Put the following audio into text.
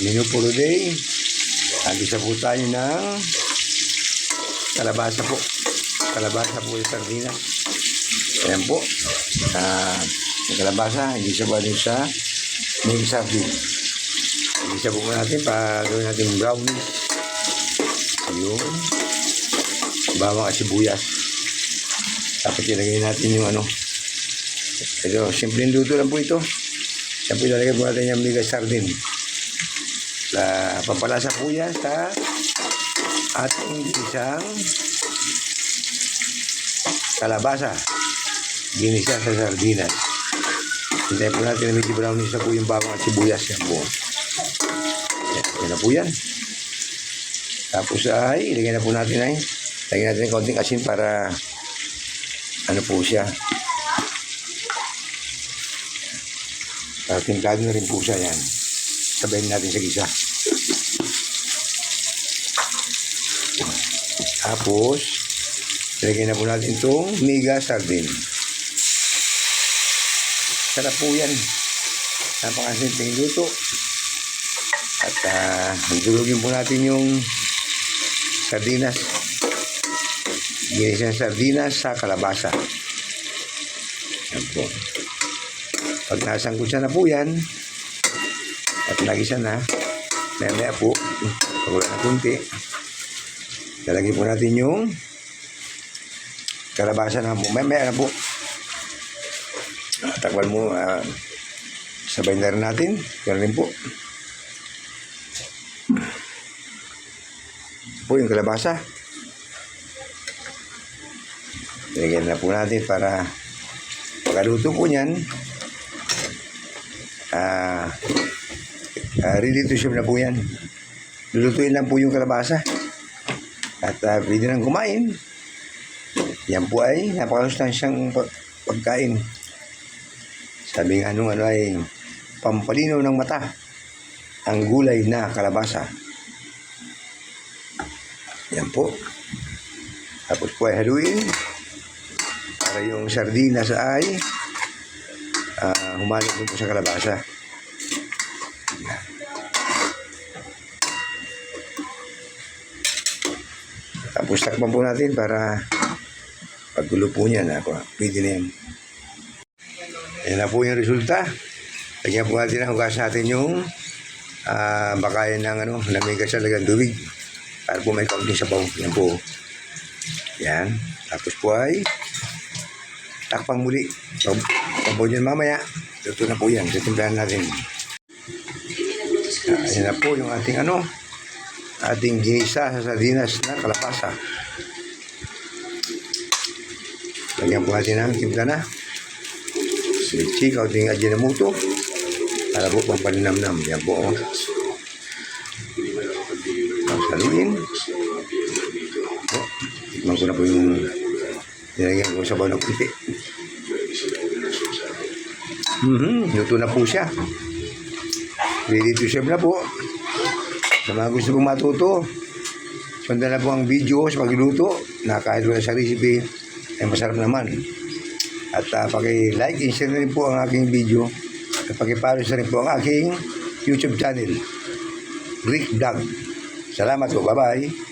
Menu for today. Nag-isa po tayo ng kalabasa po. Kalabasa po yung sardinas. Ayan po. Yung kalabasa, igisa po natin sa may sardine. Igisa po natin para gawin natin brownies. Yung bawang at sibuyas. Tapos ilagay natin yung ano. Ito, simpleng luto lang po ito. Tapos ilalagay po natin yung mega sardine. Pampalasa po yan sa ating isang kalabasa. Ginisa sa sardinas. Hintayin po natin na medyo brownies na po yung bawang at sibuyas. Yan po. Yan na po yan. Tapos ay, ilagay na po natin ay. Lagyan natin ng konting asin para ano po siya. Timplado na rin po siya yan. Sabayin natin sa gisa. Tapos, ilagay na po natin itong mega sardine. Sarap po yan. Napakasimpleng luto. At durugin po natin yung sardinas. Ginisang sardinas sa kalabasa. Yan po. Pag nasangkutsa na po yan, at nagisa na, maya po, pag wala na kunti, lalagay po natin yung kalabasa na po. Maya na po. Takpan mo, sabay na rin natin. Yan rin po. Po yung kalabasa. Lagyan na po natin para pagkaluto po niyan, ready to serve na po yan. Lulutuin lang po yung kalabasa at pwede nang kumain. Yan po ay napakalustansyang pagkain. Sabi nga nung ano ay pampalinaw ng mata ang gulay na kalabasa. Yan po. Tapos po ay haluin para yung sardinas ay humalo po sa kalabasa. Tapos takpan po natin para paggulo po niya na pwede na yan. Ayan na po yung resulta. Lagyan po natin ang hugas natin yung bakayan ng lamig sa lagang tubig para po may kaunting sabaw. Yan po. Yan. Tapos po ay takpang muli. Pabaw dyan mamaya. Luto na po yan. Titimplahan natin. Ayan na po yung ating ating ginisa sa sardinas na kalabasa. Lagyan po natin ang timpla na. Silichi, kaunting ajinomoto. Para po pang paninamnam. Yan po. Saluin. Tikman ko na po yung nilagyan ko sa sabaw ng puti. Luto na po siya. Ready to serve na po. Sa mga gusto pong matuto, sundan na po ang video sa pagluto na kahit wala sa recipe ay masarap naman. At paki-like and share na rin po ang aking video at paki-follow na rin po ang aking YouTube channel, Rick Vlog. Salamat po. Bye-bye.